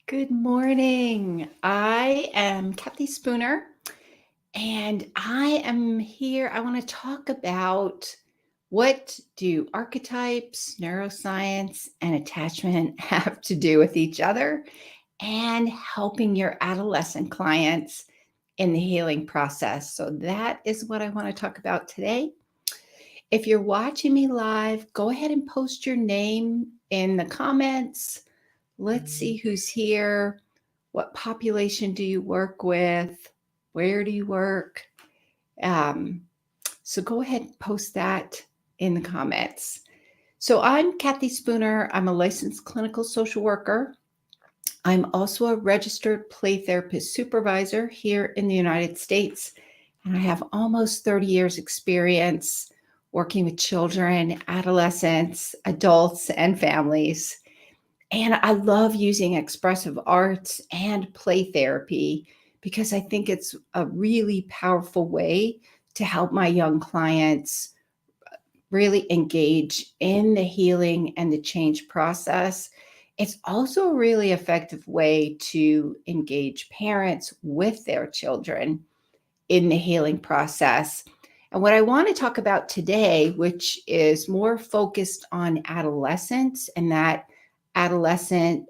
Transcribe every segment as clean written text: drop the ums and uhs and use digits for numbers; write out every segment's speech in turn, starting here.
Good morning. I am Kathy Spooner, and I am here. I want to talk about what do archetypes, neuroscience, and attachment have to do with each other and helping your adolescent clients in the healing process. So that is what I want to talk about today. If you're watching me live, go ahead and post your name in the comments. Let's see who's here. What population do you work with? Where do you work? So go ahead and post that in the comments. So I'm Kathy Spooner. I'm a licensed clinical social worker. I'm also a registered play therapist supervisor here in the United States. And I have almost 30 years experience working with children, adolescents, adults, and families. And I love using expressive arts and play therapy because I think it's a really powerful way to help my young clients really engage in the healing and the change process. It's also a really effective way to engage parents with their children in the healing process. And what I want to talk about today, which is more focused on adolescence and that adolescent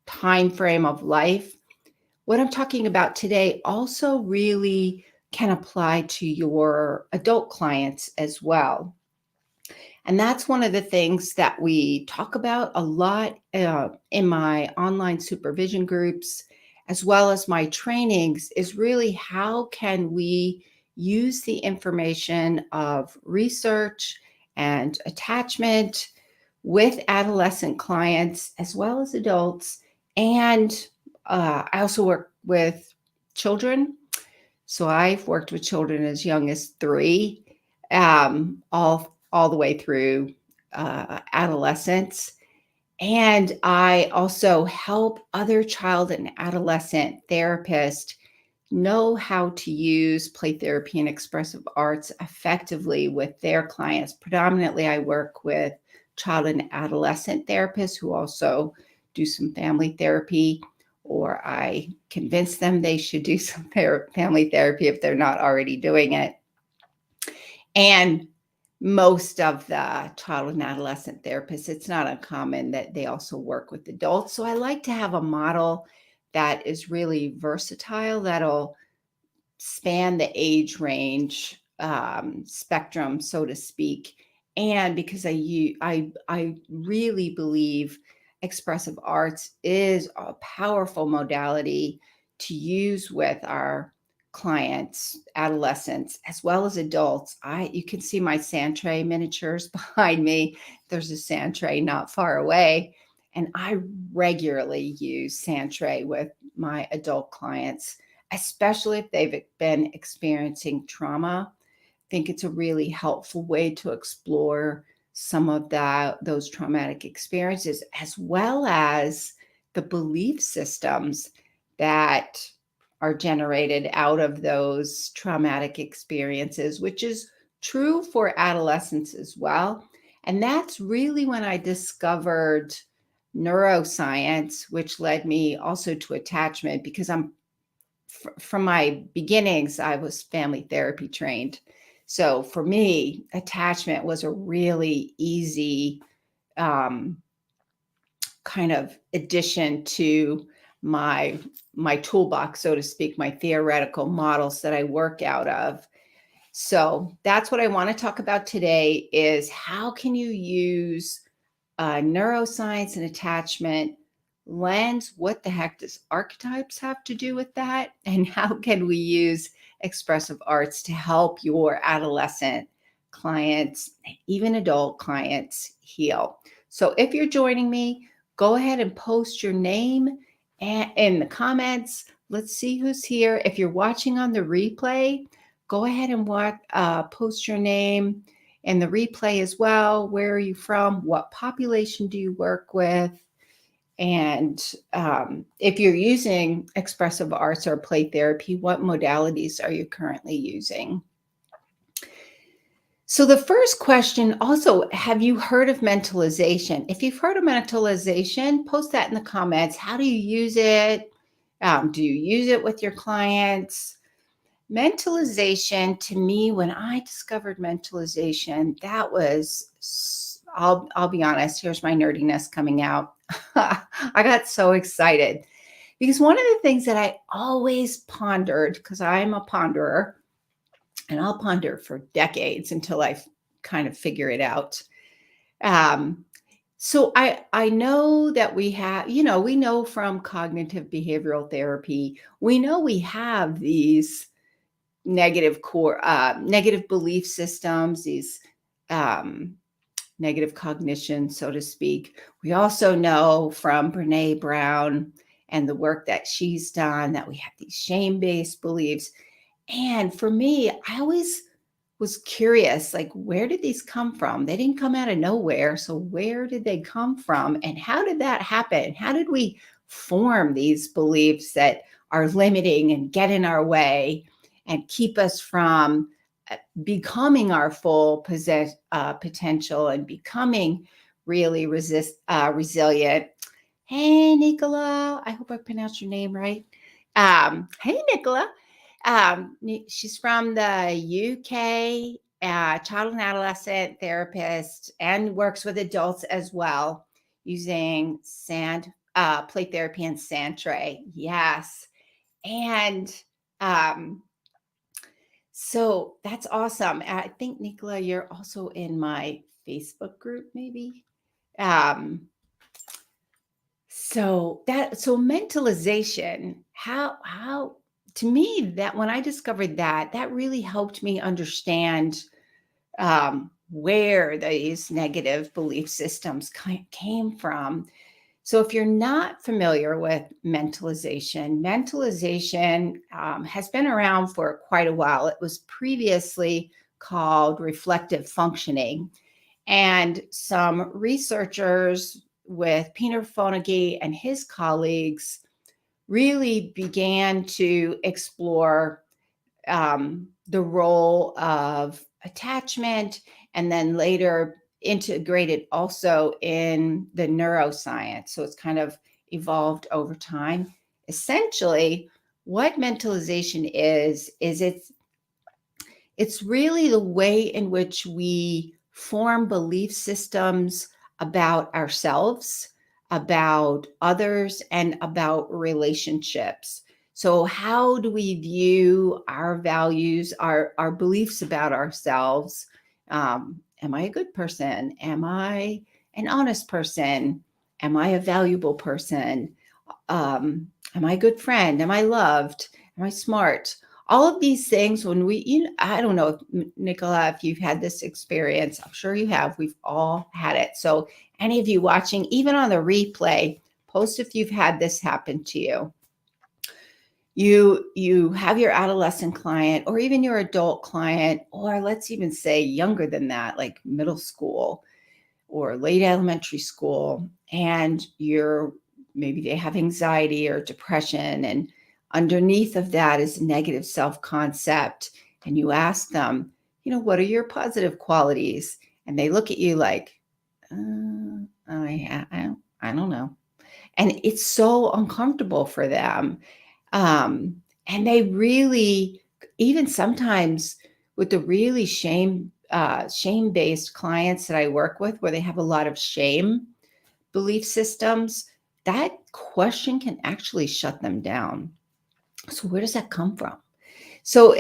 time frame of life, what I'm talking about today also really can apply to your adult clients as well. And that's one of the things that we talk about a lot in my online supervision groups, as well as my trainings, is really how can we use the information of research and attachment with adolescent clients as well as adults. And I also work with children. So I've worked with children as young as 3, all the way through adolescence. And I also help other child and adolescent therapists know how to use play therapy and expressive arts effectively with their clients. Predominantly, I work with child and adolescent therapists who also do some family therapy, or I convince them they should do some family therapy if they're not already doing it. And most of the child and adolescent therapists, it's not uncommon that they also work with adults. So I like to have a model that is really versatile, that'll span the age range spectrum, so to speak. And because I really believe expressive arts is a powerful modality to use with our clients, adolescents, as well as adults. You can see my sand tray miniatures behind me. There's a sand tray not far away. And I regularly use sand tray with my adult clients, especially if they've been experiencing trauma. I think it's a really helpful way to explore some of those traumatic experiences, as well as the belief systems that are generated out of those traumatic experiences, which is true for adolescents as well. And that's really when I discovered neuroscience, which led me also to attachment, because from my beginnings, I was family therapy trained. So for me, attachment was a really easy kind of addition to my toolbox, so to speak, my theoretical models that I work out of. So that's what I want to talk about today, is how can you use neuroscience and attachment lens? What the heck does archetypes have to do with that? And how can we use expressive arts to help your adolescent clients, even adult clients, heal? So if you're joining me, go ahead and post your name in the comments. Let's see who's here. If you're watching on the replay, go ahead and post your name and the replay as well. Where are you from? What population do you work with? And if you're using expressive arts or play therapy, what modalities are you currently using? So the first question also, have you heard of mentalization? If you've heard of mentalization, post that in the comments. How do you use it? Do you use it with your clients? Mentalization, to me, when I discovered mentalization, that was, I'll be honest, here's my nerdiness coming out. I got so excited because one of the things that I always pondered, because I'm a ponderer, and I'll ponder for decades until I kind of figure it out. So I know that we have, we know from cognitive behavioral therapy, we know we have these negative belief systems, these um, negative cognition, so to speak. We also know from Brene Brown and the work that she's done that we have these shame-based beliefs. And for me, I always was curious, like, where did these come from? They didn't come out of nowhere. So where did they come from? And how did that happen? How did we form these beliefs that are limiting and get in our way and keep us from becoming our full potential and becoming really resilient? Hey, Nicola. I hope I pronounced your name right. Hey, Nicola. She's from the UK, child and adolescent therapist, and works with adults as well using play therapy and sand tray. Yes. And um, so that's awesome. I think, Nicola, you're also in my Facebook group, maybe. Um, so mentalization, how to me, that when I discovered that really helped me understand where these negative belief systems came from. So if you're not familiar with mentalization has been around for quite a while. It was previously called reflective functioning. And some researchers with Peter Fonagy and his colleagues really began to explore the role of attachment, and then later integrated also in the neuroscience. So it's kind of evolved over time. Essentially, what mentalization is it's really the way in which we form belief systems about ourselves, about others, and about relationships. So, how do we view our values, our beliefs about ourselves? Am I a good person? Am I an honest person? Am I a valuable person? Am I a good friend? Am I loved? Am I smart? All of these things, when I don't know, if, Nicola, if you've had this experience, I'm sure you have. We've all had it. So, any of you watching, even on the replay, post if you've had this happen to you. You have your adolescent client, or even your adult client, or let's even say younger than that, like middle school or late elementary school, and maybe they have anxiety or depression, and underneath of that is negative self-concept. And you ask them, what are your positive qualities? And they look at you like, I don't know. And it's so uncomfortable for them. And they really, even sometimes with the really shame-based clients that I work with, where they have a lot of shame belief systems, that question can actually shut them down. So where does that come from? So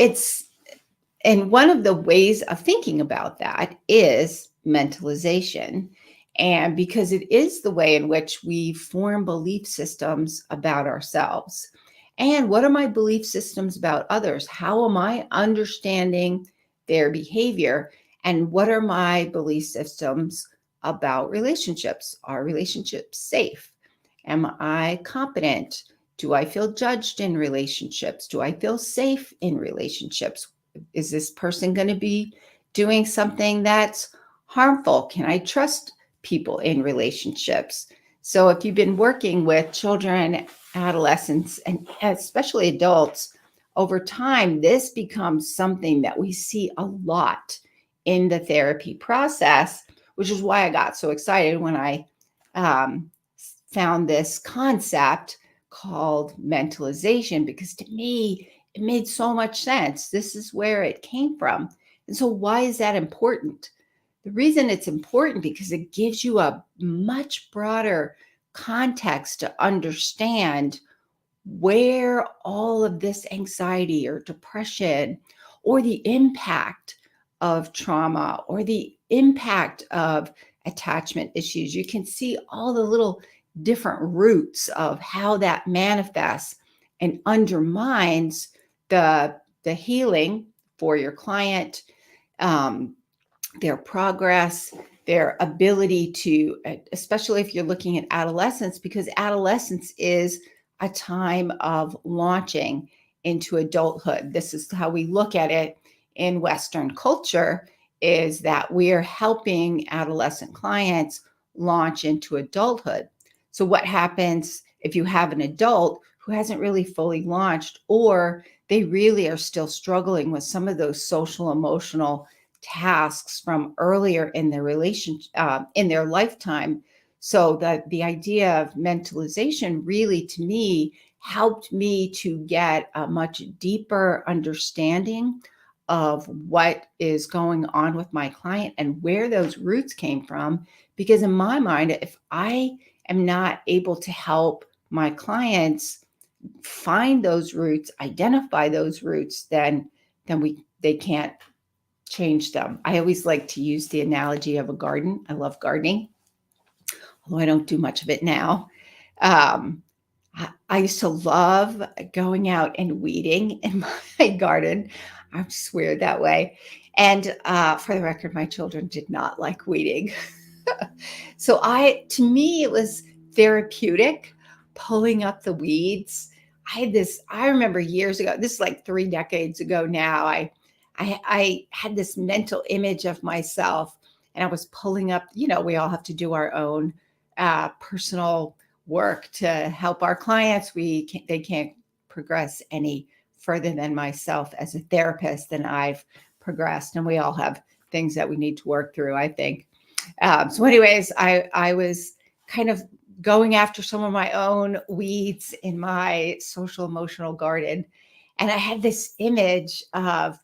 and one of the ways of thinking about that is mentalization. And because it is the way in which we form belief systems about ourselves. And what are my belief systems about others? How am I understanding their behavior? And what are my belief systems about relationships? Are relationships safe? Am I competent? Do I feel judged in relationships? Do I feel safe in relationships? Is this person going to be doing something that's harmful? Can I trust people in relationships? So if you've been working with children, adolescents, and especially adults, over time, this becomes something that we see a lot in the therapy process, which is why I got so excited when I found this concept called mentalization, because to me, it made so much sense. This is where it came from. And so why is that important? The reason it's important because it gives you a much broader context to understand where all of this anxiety or depression or the impact of trauma or the impact of attachment issues. You can see all the little different roots of how that manifests and undermines the healing for your client, their progress, their ability to, especially if you're looking at adolescence, because adolescence is a time of launching into adulthood. This is how we look at it in Western culture, is that we're helping adolescent clients launch into adulthood. So what happens if you have an adult who hasn't really fully launched, or they really are still struggling with some of those social emotional tasks from earlier in their in their lifetime? So the idea of mentalization really, to me, helped me to get a much deeper understanding of what is going on with my client and where those roots came from. Because in my mind, if I am not able to help my clients find those roots, identify those roots, then they can't change them. I always like to use the analogy of a garden. I love gardening, although I don't do much of it now. Um, I used to love going out and weeding in my garden. I'm just weird that way. And for the record, my children did not like weeding. So to me, it was therapeutic pulling up the weeds. I remember years ago, this is like 3 decades ago now, I had this mental image of myself, and I was pulling up, we all have to do our own personal work to help our clients. They can't progress any further than myself as a therapist, and I've progressed, and we all have things that we need to work through, I think. So anyways, I was kind of going after some of my own weeds in my social emotional garden. And I had this image of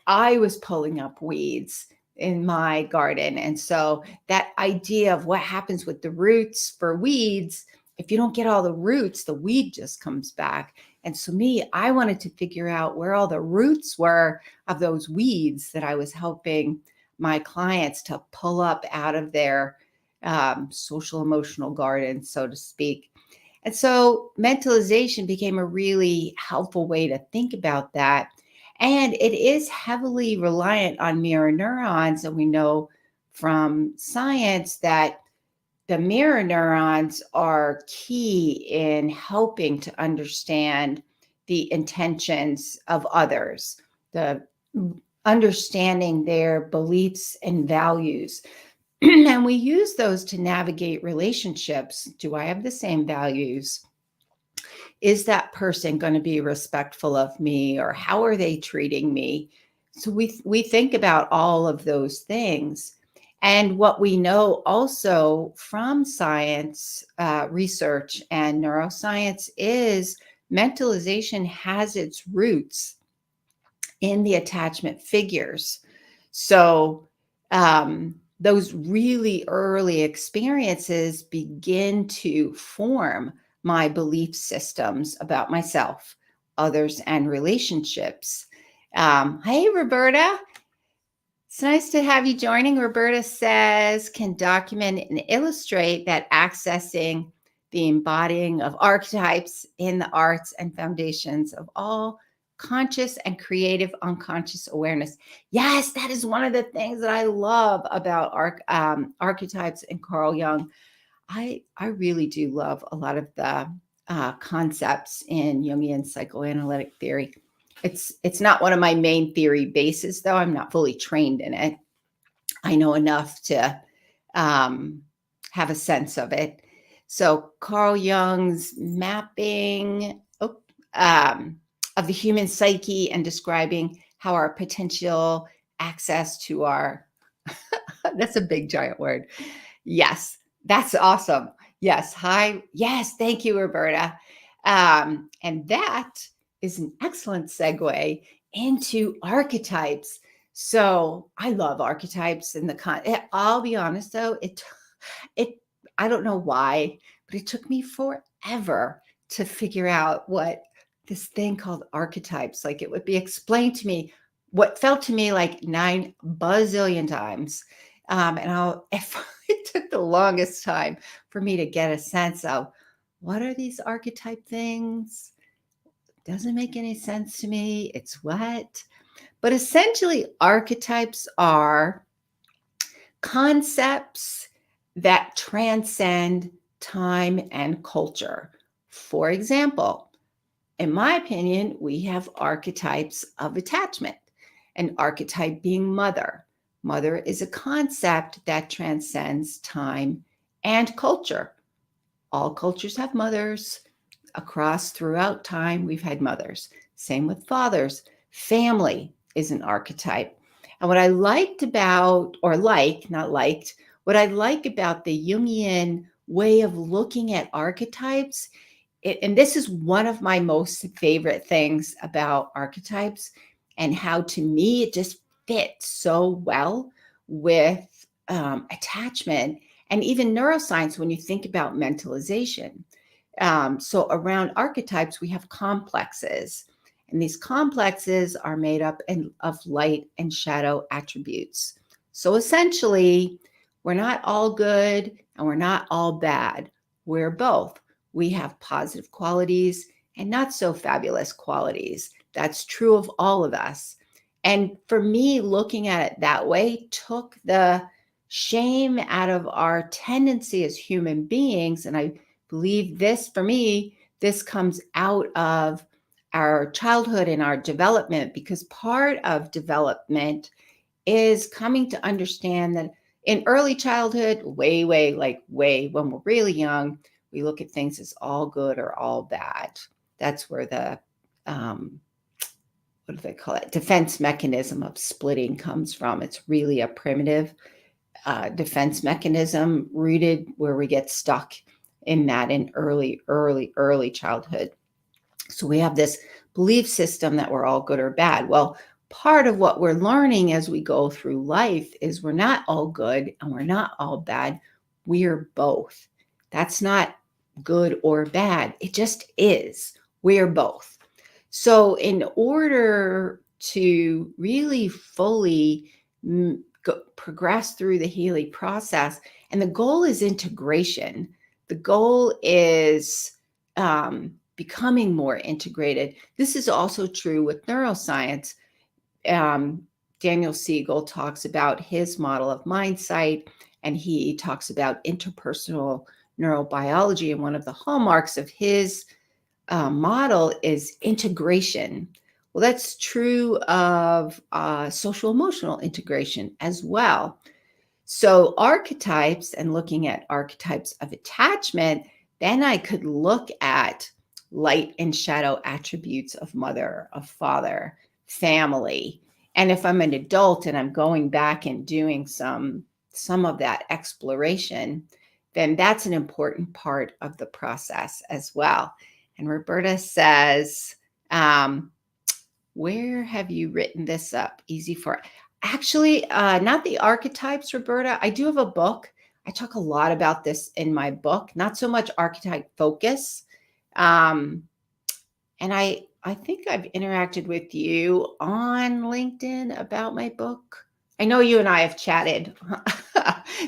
I was pulling up weeds in my garden. And so that idea of what happens with the roots for weeds, if you don't get all the roots, the weed just comes back. And so I wanted to figure out where all the roots were of those weeds that I was helping my clients to pull up out of their social emotional garden, so to speak. And so mentalization became a really helpful way to think about that. And it is heavily reliant on mirror neurons. And we know from science that the mirror neurons are key in helping to understand the intentions of others, the understanding their beliefs and values. And we use those to navigate relationships. Do I have the same values? Is that person going to be respectful of me, or how are they treating me? So we think about all of those things. And what we know also from science, research and neuroscience, is mentalization has its roots in the attachment figures. So those really early experiences begin to form my belief systems about myself, others, and relationships. Hey, Roberta. It's nice to have you joining. Roberta says, can document and illustrate that accessing the embodying of archetypes in the arts and foundations of all conscious and creative unconscious awareness. Yes, that is one of the things that I love about archetypes and Carl Jung. I really do love a lot of the concepts in Jungian psychoanalytic theory. It's not one of my main theory bases, though. I'm not fully trained in it. I know enough to have a sense of it. So Carl Jung's mapping of the human psyche and describing how our potential access to our, that's a big giant word. Yes, that's awesome. Yes, hi. Yes, thank you, Roberta. And that is an excellent segue into archetypes. So I love archetypes in I'll be honest though, it I don't know why, but it took me forever to figure out what this thing called archetypes, like it would be explained to me, what felt to me like 9 bazillion times. If it took the longest time for me to get a sense of what are these archetype things? Doesn't make any sense to me. It's what? But essentially, archetypes are concepts that transcend time and culture. For example, in my opinion, we have archetypes of attachment, an archetype being mother. Mother is a concept that transcends time and culture. All cultures have mothers. Throughout time, we've had mothers. Same with fathers. Family is an archetype. And what I liked about, or like, not liked, what I like about the Jungian way of looking at archetypes, and this is one of my most favorite things about archetypes, and how to me it just fits so well with attachment and even neuroscience when you think about mentalization. So around archetypes, we have complexes, and these complexes are made up of light and shadow attributes. So essentially, we're not all good and we're not all bad. We're both. We have positive qualities and not so fabulous qualities. That's true of all of us. And for me, looking at it that way took the shame out of our tendency as human beings. And I believe this, for me, this comes out of our childhood and our development, because part of development is coming to understand that in early childhood, way, when we're really young, we look at things as all good or all bad. That's where the, what do they call it? Defense mechanism of splitting comes from. It's really a primitive defense mechanism rooted where we get stuck in that in early childhood. So we have this belief system that we're all good or bad. Well, part of what we're learning as we go through life is we're not all good and we're not all bad. We're both. That's not good or bad. It just is. We're both. So in order to really fully progress through the healing process, and the goal is integration. The goal is becoming more integrated. This is also true with neuroscience. Daniel Siegel talks about his model of mindsight, and he talks about interpersonal neurobiology. And one of the hallmarks of his model is integration. Well, that's true of social emotional integration as well. So archetypes, and looking at archetypes of attachment, then I could look at light and shadow attributes of mother, of father, family. And if I'm an adult and I'm going back and doing some of that exploration, then that's an important part of the process as well. And Roberta says, where have you written this up? Easy for actually, not the archetypes, Roberta. I do have a book. I talk a lot about this in my book, not so much archetype focus. And I think I've interacted with you on LinkedIn about my book. I know you and I have chatted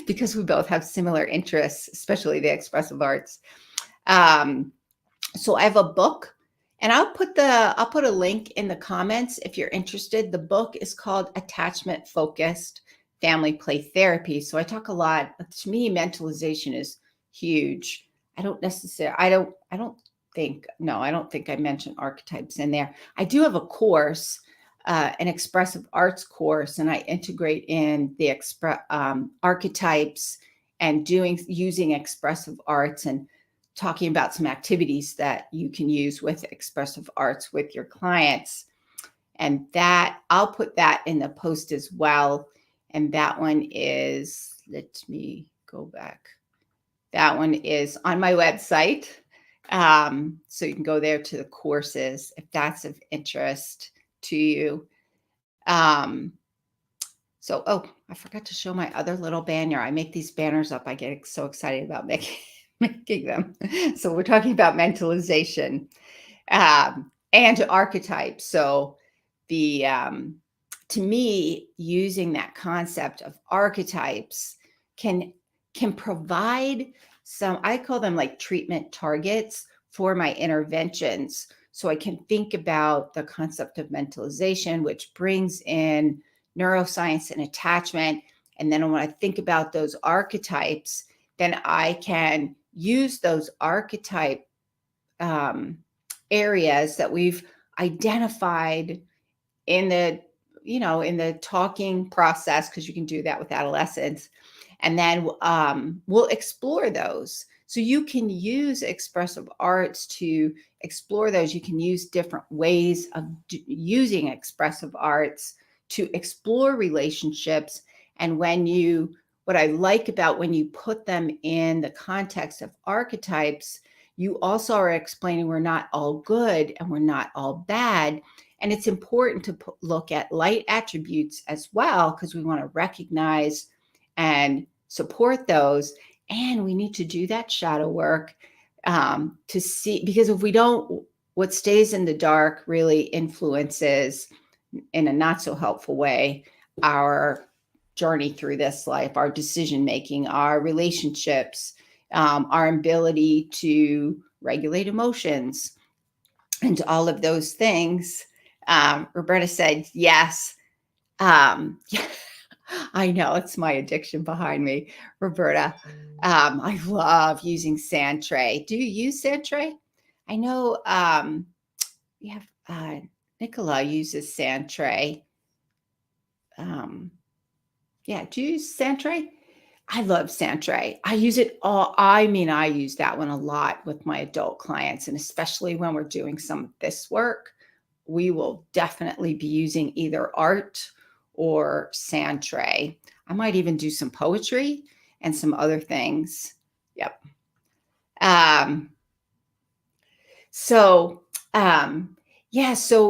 because we both have similar interests, especially the expressive arts. So I have a book, and I'll put a link in the comments if you're interested. The book is called Attachment Focused Family Play Therapy. So I talk a lot. To me, mentalization is huge. I don't think I mentioned archetypes in there. I do have a course, an expressive arts course, and I integrate in the archetypes and using expressive arts and talking about some activities that you can use with expressive arts with your clients. And that I'll put that in the post as well. And that one is, let me go back. That one is on my website. So you can go there to the courses if that's of interest to you. Oh, I forgot to show my other little banner. I make these banners up. I get so excited about making them. So we're talking about mentalization and archetypes. So the to me, using that concept of archetypes can provide some, I call them like treatment targets for my interventions. So I can think about the concept of mentalization, which brings in neuroscience and attachment. And then when I think about those archetypes, then I can use those archetype areas that we've identified in the in the talking process, because you can do that with adolescents, and then we'll explore those. So you can use expressive arts to explore those. You can use different ways of using expressive arts to explore relationships. And what I like about when you put them in the context of archetypes, you also are explaining we're not all good and we're not all bad. And it's important to look at light attributes as well, because we want to recognize and support those. And we need to do that shadow work to see, because if we don't, what stays in the dark really influences in a not so helpful way our journey through this life, our decision making, our relationships, our ability to regulate emotions, and all of those things. Roberta said, yes. Yeah, I know, it's my addiction behind me, Roberta. I love using sand tray. Do you use sand tray? I know we have Nicola uses sand tray. Yeah, do you use sand tray? I love sand tray. I use it all. I use that one a lot with my adult clients, and especially when we're doing some of this work, we will definitely be using either art or sand tray. I might even do some poetry and some other things. Yep. So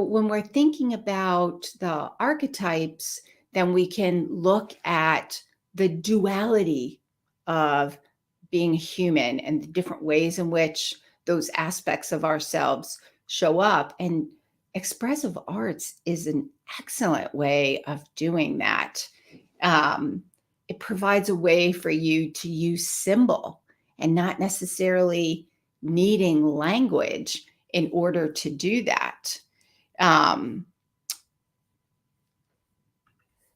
when we're thinking about the archetypes, then we can look at the duality of being human and the different ways in which those aspects of ourselves show up. And expressive arts is an excellent way of doing that. It provides a way for you to use symbol and not necessarily needing language in order to do that.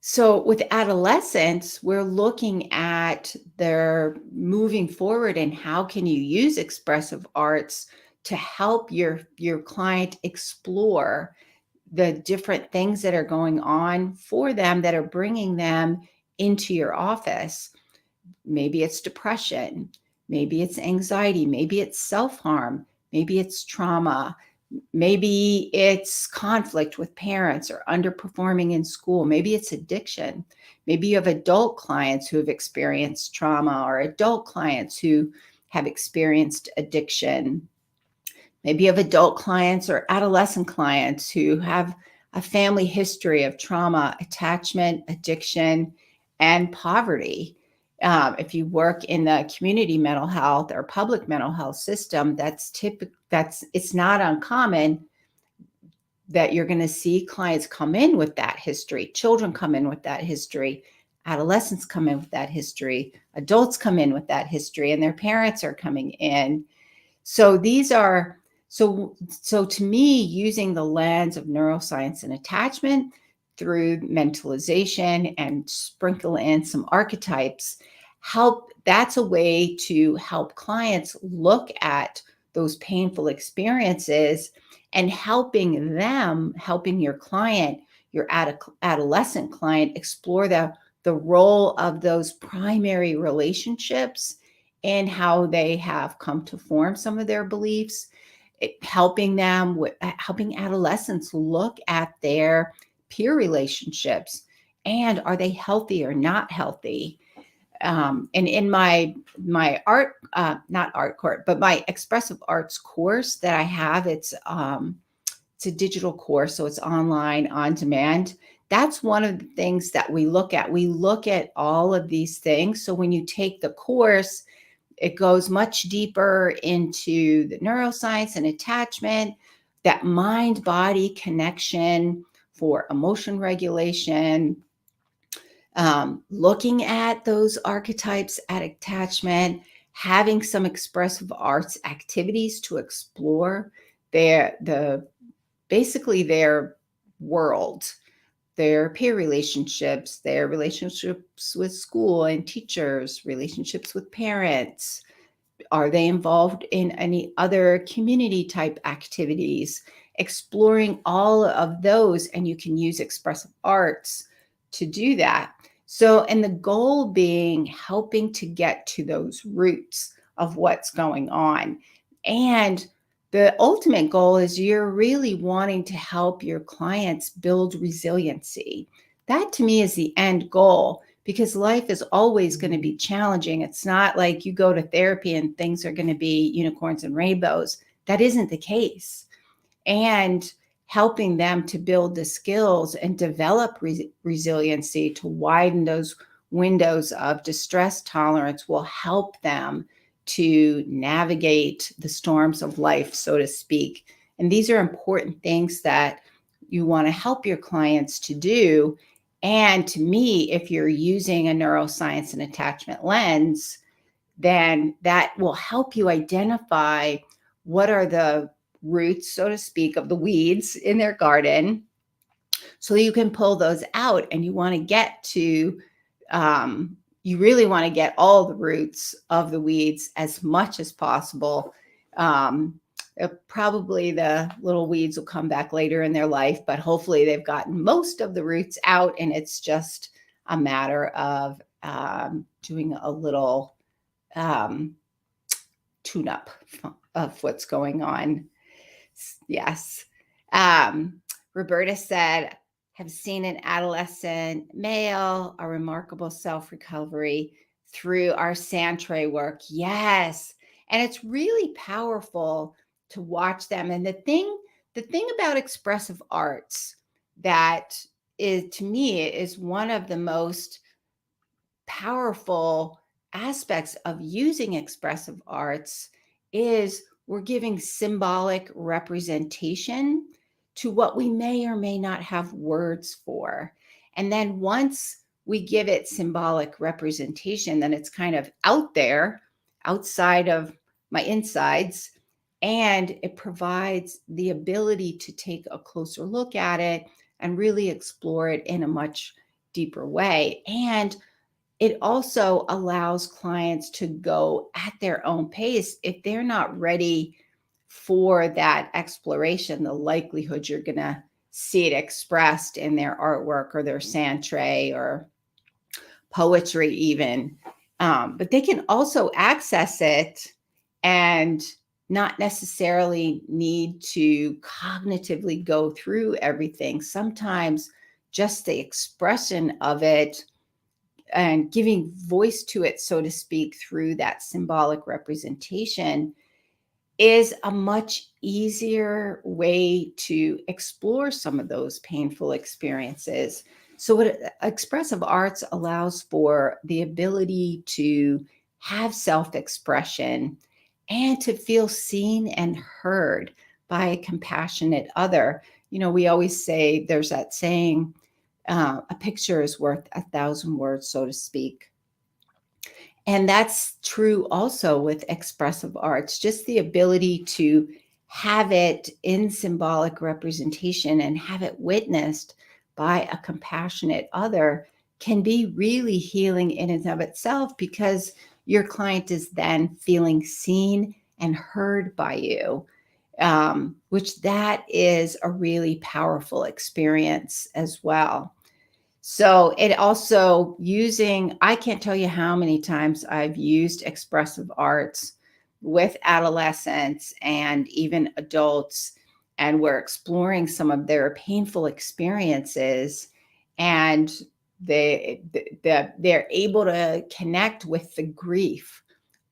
So with adolescents, we're looking at their moving forward and how can you use expressive arts to help your client explore the different things that are going on for them that are bringing them into your office. Maybe it's depression, maybe it's anxiety, maybe it's self-harm, maybe it's trauma, maybe it's conflict with parents or underperforming in school, maybe it's addiction. Maybe you have adult clients who have experienced trauma or adult clients who have experienced addiction. Maybe you have adult clients or adolescent clients who have a family history of trauma, attachment, addiction, and poverty. If you work in the community mental health or public mental health system, it's not uncommon that you're going to see clients come in with that history, children come in with that history, adolescents come in with that history, adults come in with that history, and their parents are coming in. So to me, using the lens of neuroscience and attachment through mentalization and sprinkle in some archetypes, that's a way to help clients look at those painful experiences and helping your client, your adolescent client, explore the role of those primary relationships and how they have come to form some of their beliefs. helping them with helping adolescents look at their peer relationships and are they healthy or not healthy. And in my art, not art court, but my expressive arts course that I have, it's a digital course, so it's online on demand. That's one of the things that we look at. We look at all of these things. So when you take the course, it goes much deeper into the neuroscience and attachment, that mind-body connection for emotion regulation, looking at those archetypes at attachment, having some expressive arts activities to explore basically their world, their peer relationships, their relationships with school and teachers, relationships with parents. Are they involved in any other community type activities? Exploring all of those, and you can use expressive arts to do that. So, and the goal being helping to get to those roots of what's going on. And the ultimate goal is you're really wanting to help your clients build resiliency. That to me is the end goal, because life is always going to be challenging. It's not like you go to therapy and things are going to be unicorns and rainbows. That isn't the case. And helping them to build the skills and develop resiliency to widen those windows of distress tolerance will help them to navigate the storms of life, so to speak. And these are important things that you want to help your clients to do. And to me, if you're using a neuroscience and attachment lens, then that will help you identify what are the roots, so to speak, of the weeds in their garden. So you can pull those out, and you want to get to, you really want to get all the roots of the weeds as much as possible. Probably the little weeds will come back later in their life, but hopefully they've gotten most of the roots out, and it's just a matter of doing a little tune-up of what's going on. Yes. Roberta said, have seen an adolescent male, a remarkable self-recovery through our Santray work. Yes. And it's really powerful to watch them. And the thing about expressive arts that is, to me, is one of the most powerful aspects of using expressive arts is we're giving symbolic representation to what we may or may not have words for. And then once we give it symbolic representation, then it's kind of out there, outside of my insides, and it provides the ability to take a closer look at it and really explore it in a much deeper way. And it also allows clients to go at their own pace. If they're not ready for that exploration, the likelihood you're going to see it expressed in their artwork or their Santray or poetry even. But they can also access it and not necessarily need to cognitively go through everything. Sometimes just the expression of it and giving voice to it, so to speak, through that symbolic representation is a much easier way to explore some of those painful experiences. So what expressive arts allows for the ability to have self-expression and to feel seen and heard by a compassionate other. You know, we always say, there's that saying, a picture is worth 1,000 words, so to speak. And that's true also with expressive arts, just the ability to have it in symbolic representation and have it witnessed by a compassionate other can be really healing in and of itself, because your client is then feeling seen and heard by you, which that is a really powerful experience as well. So it also I can't tell you how many times I've used expressive arts with adolescents and even adults, and we're exploring some of their painful experiences, and they're able to connect with the grief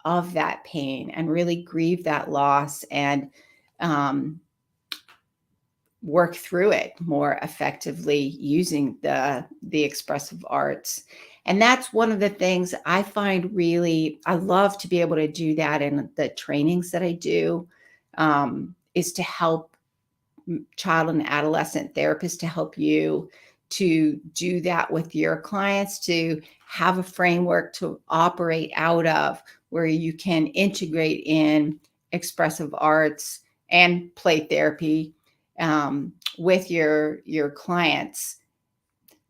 of that pain and really grieve that loss and work through it more effectively using the expressive arts. And that's one of the things I find really, I love to be able to do that in the trainings that I do, is to help child and adolescent therapists, to help you to do that with your clients, to have a framework to operate out of where you can integrate in expressive arts and play therapy with your clients.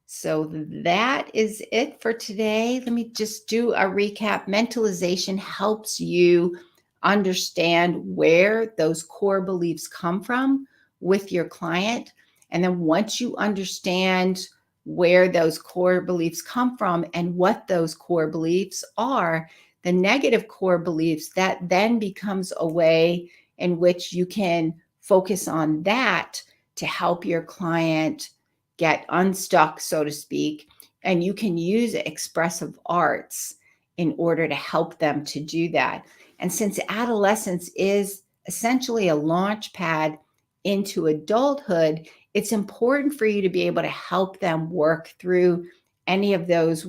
So that is it for today. Let me just do a recap. Mentalization helps you understand where those core beliefs come from with your client. And then once you understand where those core beliefs come from and what those core beliefs are, the negative core beliefs, that then becomes a way in which you can focus on that to help your client get unstuck, so to speak. And you can use expressive arts in order to help them to do that. And since adolescence is essentially a launch pad into adulthood, it's important for you to be able to help them work through any of those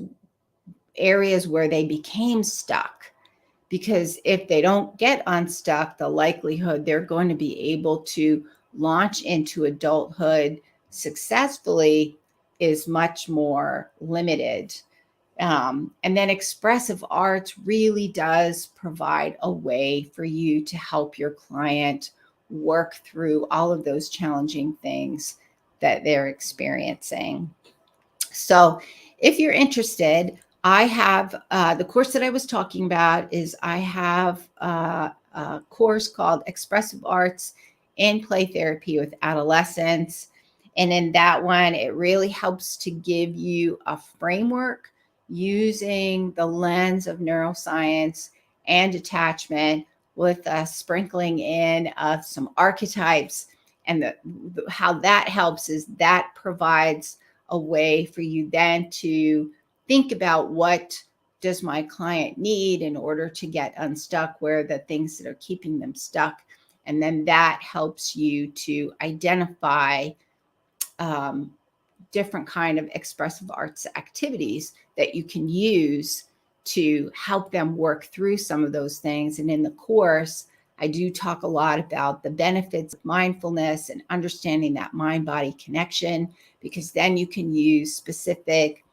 areas where they became stuck. Because if they don't get unstuck, the likelihood they're going to be able to launch into adulthood successfully is much more limited. And then expressive arts really does provide a way for you to help your client work through all of those challenging things that they're experiencing. So if you're interested, I have the course that I was talking about is I have a course called Expressive Arts in Play Therapy with Adolescents. And in that one, it really helps to give you a framework using the lens of neuroscience and attachment, with a sprinkling in of some archetypes. And how that helps is that provides a way for you then to think about, what does my client need in order to get unstuck? Where are the things that are keeping them stuck? And then that helps you to identify different kind of expressive arts activities that you can use to help them work through some of those things. And in the course, I do talk a lot about the benefits of mindfulness and understanding that mind-body connection, because then you can use specific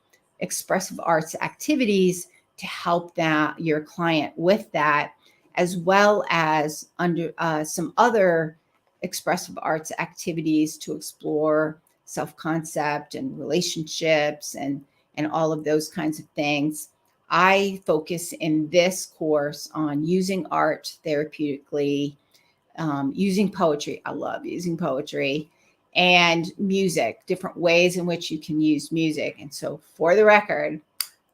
expressive arts activities to help your client with that, as well as under some other expressive arts activities to explore self-concept and relationships and all of those kinds of things. I focus in this course on using art therapeutically, using poetry. I love using poetry, and music, different ways in which you can use music. And so, for the record,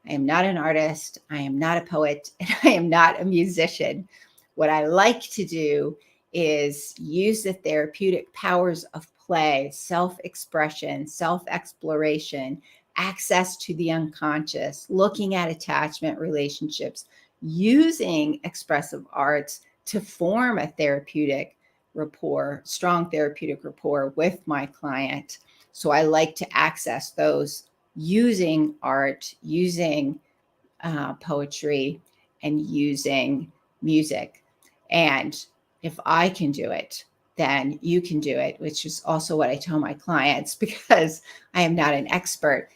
I am not an artist, I am not a poet, and I am not a musician. What I like to do is use the therapeutic powers of play, self-expression, self-exploration, access to the unconscious, looking at attachment relationships, using expressive arts to form a therapeutic rapport, strong therapeutic rapport with my client. So I like to access those using art, using poetry, and using music. And if I can do it, then you can do it, which is also what I tell my clients, because I am not an expert.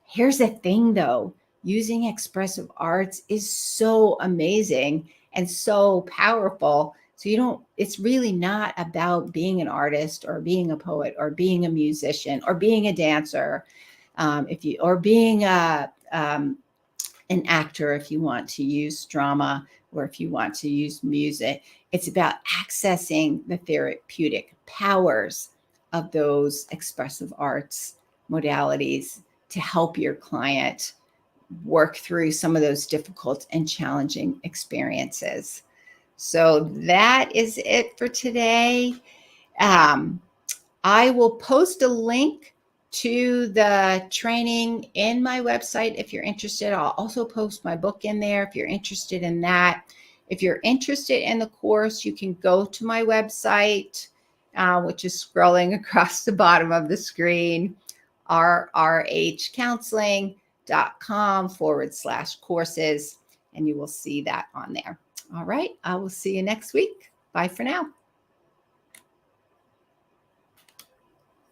Here's the thing though, using expressive arts is so amazing and so powerful. So it's really not about being an artist or being a poet or being a musician or being a dancer, or being an actor, if you want to use drama, or if you want to use music. It's about accessing the therapeutic powers of those expressive arts modalities to help your client work through some of those difficult and challenging experiences. So that is it for today. I will post a link to the training in my website if you're interested. I'll also post my book in there if you're interested in that. If you're interested in the course, you can go to my website, which is scrolling across the bottom of the screen, rrhcounseling.com/courses, and you will see that on there. All right, I will see you next week. Bye for now.